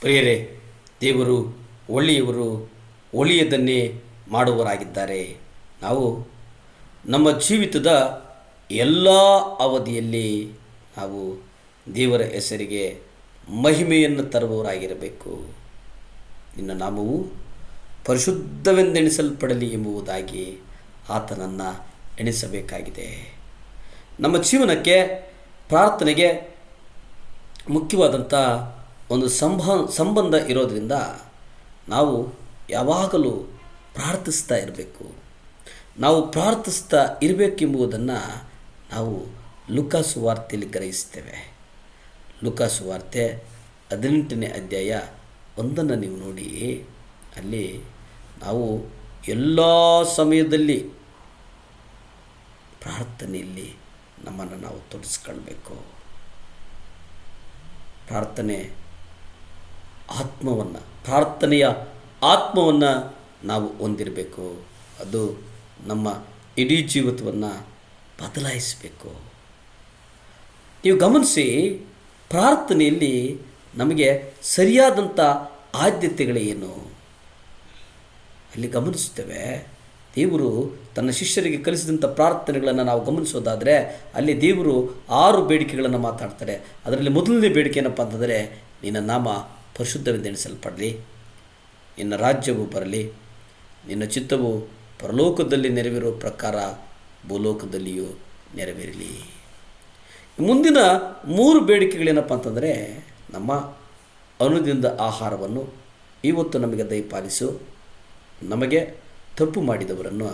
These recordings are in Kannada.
ಪ್ರಿಯರೇ, ದೇವರು ಒಳ್ಳೆಯವರು, ಒಳ್ಳೆಯದನ್ನೇ ಮಾಡುವವರಾಗಿದ್ದಾರೆ. ನಾವು ನಮ್ಮ ಜೀವಿತದ ಎಲ್ಲ ಅವಧಿಯಲ್ಲಿ ನಾವು ದೇವರ ಹೆಸರಿಗೆ ಮಹಿಮೆಯನ್ನು ತರುವವರಾಗಿರಬೇಕು. ನಿನ್ನ ನಾಮವು ಪರಿಶುದ್ಧವೆಂದೆಣಿಸಲ್ಪಡಲಿ ಎಂಬುದಾಗಿ ಆತನನ್ನು ಎಣಿಸಬೇಕಾಗಿದೆ. ನಮ್ಮ ಜೀವನಕ್ಕೆ ಪ್ರಾರ್ಥನೆಗೆ ಮುಖ್ಯವಾದಂಥ ಒಂದು ಸಂಬಂಧ ಇರೋದರಿಂದ ನಾವು ಯಾವಾಗಲೂ ಪ್ರಾರ್ಥಿಸ್ತಾ ಇರಬೇಕು. ನಾವು ಪ್ರಾರ್ಥಿಸ್ತಾ ಇರಬೇಕೆಂಬುದನ್ನು ನಾವು ಲೂಕಾ ಸುವಾರ್ತೆಯಲ್ಲಿ ಗ್ರಹಿಸ್ತೇವೆ. ಲೂಕಾ ಸುವಾರ್ತೆ 18ನೇ ಅಧ್ಯಾಯ 1 ನೀವು ನೋಡಿ, ಅಲ್ಲಿ ನಾವು ಎಲ್ಲ ಸಮಯದಲ್ಲಿ ಪ್ರಾರ್ಥನೆಯಲ್ಲಿ ನಮ್ಮನ್ನು ನಾವು ತೊಡಗಿಸ್ಕೊಳ್ಬೇಕು. ಪ್ರಾರ್ಥನೆಯ ಆತ್ಮವನ್ನು ನಾವು ಹೊಂದಿರಬೇಕು. ಅದು ನಮ್ಮ ಇಡೀ ಜೀವಿತವನ್ನು ಬದಲಾಯಿಸಬೇಕು. ನೀವು ಗಮನಿಸಿ, ಪ್ರಾರ್ಥನೆಯಲ್ಲಿ ನಮಗೆ ಸರಿಯಾದಂಥ ಆದ್ಯತೆಗಳೇನು ಅಲ್ಲಿ ಗಮನಿಸ್ತೇವೆ. ದೇವರು ತನ್ನ ಶಿಷ್ಯರಿಗೆ ಕಲಿಸಿದಂಥ ಪ್ರಾರ್ಥನೆಗಳನ್ನು ನಾವು ಗಮನಿಸೋದಾದರೆ ಅಲ್ಲಿ ದೇವರು 6 ಬೇಡಿಕೆಗಳನ್ನು ಮಾತಾಡ್ತಾರೆ. ಅದರಲ್ಲಿ ಮೊದಲನೇ ಬೇಡಿಕೆ ಏನಪ್ಪ ಅಂತಂದರೆ, ನಿನ್ನ ನಾಮ ಪರಿಶುದ್ಧವೆಂದೆಣಿಸಲ್ಪಡಲಿ, ನಿನ್ನ ರಾಜ್ಯವು ಬರಲಿ, ನಿನ್ನ ಚಿತ್ತವು ಪರಲೋಕದಲ್ಲಿ ನೆರವೇರುವ ಪ್ರಕಾರ ಭೂಲೋಕದಲ್ಲಿಯೂ ನೆರವೇರಲಿ. ಮುಂದಿನ 3 ಬೇಡಿಕೆಗಳೇನಪ್ಪ ಅಂತಂದರೆ, ನಮ್ಮ ಅನುದಿನದ ಆಹಾರವನ್ನು ಇವತ್ತು ನಮಗೆ ದಯಪಾಲಿಸು, ನಮಗೆ ತಪ್ಪು ಮಾಡಿದವರನ್ನು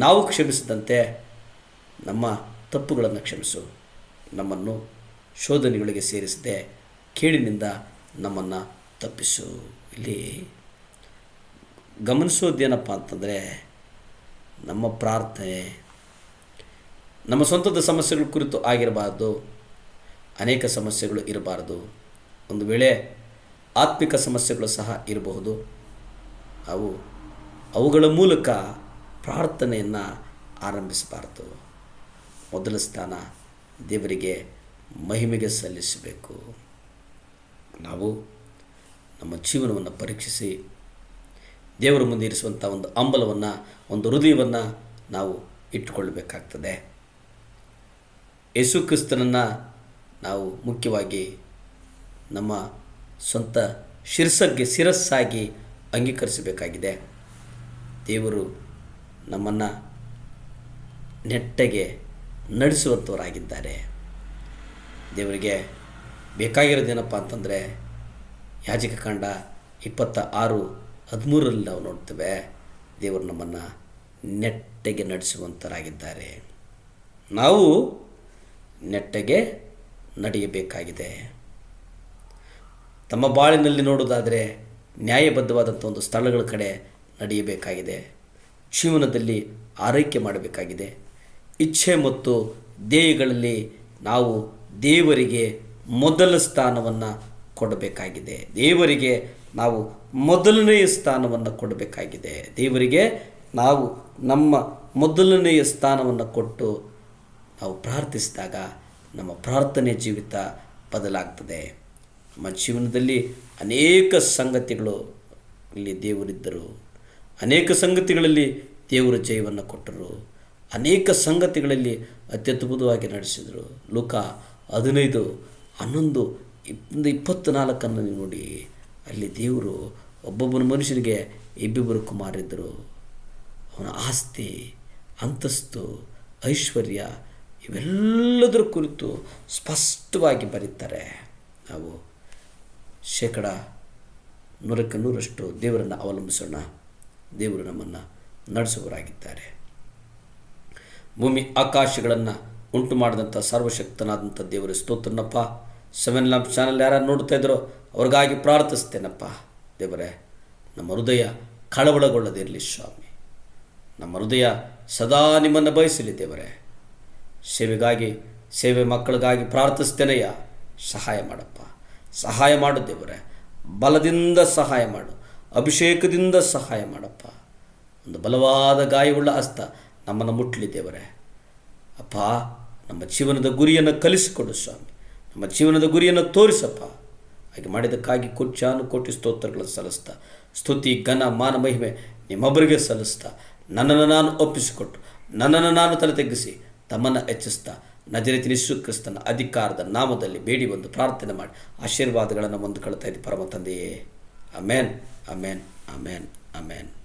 ನಾವು ಕ್ಷಮಿಸಿದಂತೆ ನಮ್ಮ ತಪ್ಪುಗಳನ್ನು ಕ್ಷಮಿಸು, ನಮ್ಮನ್ನು ಶೋಧನೆಗಳಿಗೆ ಸೇರಿಸದೆ ಕೇಡಿನಿಂದ ನಮ್ಮನ್ನು ತಪ್ಪಿಸು. ಇಲ್ಲಿ ಗಮನಿಸೋದೇನಪ್ಪ ಅಂತಂದರೆ, ನಮ್ಮ ಪ್ರಾರ್ಥನೆ ನಮ್ಮ ಸ್ವಂತದ ಸಮಸ್ಯೆಗಳ ಕುರಿತು ಆಗಿರಬಾರ್ದು. ಅನೇಕ ಸಮಸ್ಯೆಗಳು ಇರಬಾರ್ದು. ಒಂದು ವೇಳೆ ಆತ್ಮಿಕ ಸಮಸ್ಯೆಗಳು ಸಹ ಇರಬಹುದು. ಅವುಗಳ ಮೂಲಕ ಪ್ರಾರ್ಥನೆಯನ್ನು ಆರಂಭಿಸಬಾರ್ದು. ಮೊದಲ ಸ್ಥಾನ ದೇವರಿಗೆ ಮಹಿಮೆಗೆ ಸಲ್ಲಿಸಬೇಕು. ನಾವು ನಮ್ಮ ಜೀವನವನ್ನು ಪರೀಕ್ಷಿಸಿ ದೇವರ ಮುಂದೆ ಇರಿಸುವಂಥ ಒಂದು ಹಂಬಲವನ್ನು, ಒಂದು ಹೃದಯವನ್ನು ನಾವು ಇಟ್ಟುಕೊಳ್ಳಬೇಕಾಗ್ತದೆ. ಯೇಸು ಕ್ರಿಸ್ತನನ್ನು ನಾವು ಮುಖ್ಯವಾಗಿ ನಮ್ಮ ಸ್ವಂತ ಶಿರಸ್ಸಾಗಿ ಅಂಗೀಕರಿಸಬೇಕಾಗಿದೆ. ದೇವರು ನಮ್ಮನ್ನು ನೆಟ್ಟಗೆ ನಡೆಸುವಂಥವರಾಗಿದ್ದಾರೆ. ದೇವರಿಗೆ ಬೇಕಾಗಿರೋದೇನಪ್ಪ ಅಂತಂದರೆ, ಯಾಜಕಕಾಂಡ 26:13 ನಾವು ನೋಡ್ತೇವೆ, ದೇವರು ನಮ್ಮನ್ನು ನೆಟ್ಟಗೆ ನಡೆಸುವಂಥವರಾಗಿದ್ದಾರೆ. ನಾವು ನೆಟ್ಟಗೆ ನಡೆಯಬೇಕಾಗಿದೆ. ತಮ್ಮ ಬಾಳಿನಲ್ಲಿ ನೋಡೋದಾದರೆ ನ್ಯಾಯಬದ್ಧವಾದಂಥ ಒಂದು ಸ್ಥಳಗಳ ಕಡೆ ನಡೆಯಬೇಕಾಗಿದೆ. ಜೀವನದಲ್ಲಿ ಆರೈಕೆ ಮಾಡಬೇಕಾಗಿದೆ. ಇಚ್ಛೆ ಮತ್ತು ಧ್ಯೇಯಗಳಲ್ಲಿ ನಾವು ದೇವರಿಗೆ ಮೊದಲ ಸ್ಥಾನವನ್ನು ಕೊಡಬೇಕಾಗಿದೆ. ದೇವರಿಗೆ ನಾವು ಮೊದಲನೆಯ ಸ್ಥಾನವನ್ನು ಕೊಡಬೇಕಾಗಿದೆ. ದೇವರಿಗೆ ನಾವು ನಮ್ಮ ಮೊದಲನೆಯ ಸ್ಥಾನವನ್ನು ಕೊಟ್ಟು ನಾವು ಪ್ರಾರ್ಥಿಸಿದಾಗ ನಮ್ಮ ಪ್ರಾರ್ಥನೆ ಜೀವಿತ ಬದಲಾಗ್ತದೆ. ನಮ್ಮ ಜೀವನದಲ್ಲಿ ಅನೇಕ ಸಂಗತಿಗಳು ಇಲ್ಲಿ ದೇವರಿದ್ದರು. ಅನೇಕ ಸಂಗತಿಗಳಲ್ಲಿ ದೇವರ ಜಯವನ್ನು ಕೊಟ್ಟರು. ಅನೇಕ ಸಂಗತಿಗಳಲ್ಲಿ ಅತ್ಯದ್ಭುತವಾಗಿ ನಡೆಸಿದರು. ಲೂಕಾ 15:11-24 ನೋಡಿ, ಅಲ್ಲಿ ದೇವರು ಒಬ್ಬೊಬ್ಬನ ಮನುಷ್ಯನಿಗೆ ಇಬ್ಬಿಬ್ಬರು ಕುಮಾರರಿದ್ದರು. ಅವನ ಆಸ್ತಿ, ಅಂತಸ್ತು, ಐಶ್ವರ್ಯ ಇವೆಲ್ಲದರ ಕುರಿತು ಸ್ಪಷ್ಟವಾಗಿ ಬರೀತಾರೆ. ನಾವು 100% ದೇವರನ್ನು ಅವಲಂಬಿಸೋಣ. ದೇವರು ನಮ್ಮನ್ನು ನಡೆಸುವವರಾಗಿದ್ದಾರೆ. ಭೂಮಿ ಆಕಾಶಗಳನ್ನು ಉಂಟು ಮಾಡಿದಂಥ ಸರ್ವಶಕ್ತನಾದಂಥ ದೇವರ ಸ್ತೋತ್ರನಪ್ಪ. 7 ಲ್ಯಾಂಪ್ ಚಾನಲ್ ಯಾರು ನೋಡ್ತಾ ಇದ್ದಾರೋ ಅವ್ರಿಗಾಗಿ ಪ್ರಾರ್ಥಿಸ್ತೇನಪ್ಪ. ದೇವರೇ, ನಮ್ಮ ಹೃದಯ ಕಳವಳಗೊಳ್ಳದಿರಲಿ ಸ್ವಾಮಿ. ನಮ್ಮ ಹೃದಯ ಸದಾ ನಿಮ್ಮನ್ನು ಬಯಸಲಿ ದೇವರೇ. ಸೇವೆ ಮಕ್ಕಳಿಗಾಗಿ ಪ್ರಾರ್ಥಿಸ್ತೇನೆಯ. ಸಹಾಯ ಮಾಡಪ್ಪ, ಸಹಾಯ ಮಾಡು ದೇವರೇ. ಬಲದಿಂದ ಸಹಾಯ ಮಾಡು, ಅಭಿಷೇಕದಿಂದ ಸಹಾಯ ಮಾಡಪ್ಪ. ಒಂದು ಬಲವಾದ ಗಾಯವುಳ್ಳ ಹಸ್ತ ನಮ್ಮನ್ನು ಮುಟ್ಟಲಿ ದೇವರೇ. ಅಪ್ಪ, ನಮ್ಮ ಜೀವನದ ಗುರಿಯನ್ನು ಕಲಿಸಿಕೊಡು ಸ್ವಾಮಿ. ನಮ್ಮ ಜೀವನದ ಗುರಿಯನ್ನು ತೋರಿಸಪ್ಪ. ಹಾಗೆ ಮಾಡಿದ್ದಕ್ಕಾಗಿ ಕೋಟಿ ಸ್ತೋತ್ರಗಳನ್ನು ಸಲ್ಲಿಸ್ತಾ, ಸ್ತುತಿ ಘನ ಮಾನ ಮಹಿಮೆ ನಿಮ್ಮೊಬ್ಬರಿಗೆ ಸಲ್ಲಿಸ್ತಾ, ನನ್ನನ್ನು ನಾನು ಒಪ್ಪಿಸಿಕೊಟ್ಟು, ನನ್ನನ್ನು ನಾನು ತಲೆ ತಗ್ಗಿಸಿ ತಮ್ಮನ್ನು ಹೆಚ್ಚಿಸ್ತಾ, ನಜರೇತಿನ ಯೇಸು ಕ್ರಿಸ್ತನ ಅಧಿಕಾರದ ನಾಮದಲ್ಲಿ ಬೇಡಿ ಬಂದು ಪ್ರಾರ್ಥನೆ ಮಾಡಿ ಆಶೀರ್ವಾದಗಳನ್ನು ಹೊಂದಿಕೊಳ್ತಾ ಇದ್ದು ಪರಮ ತಂದೆಯೇ. ಆಮೇನ್, ಆಮೇನ್, ಆಮೇನ್, ಆಮೇನ್.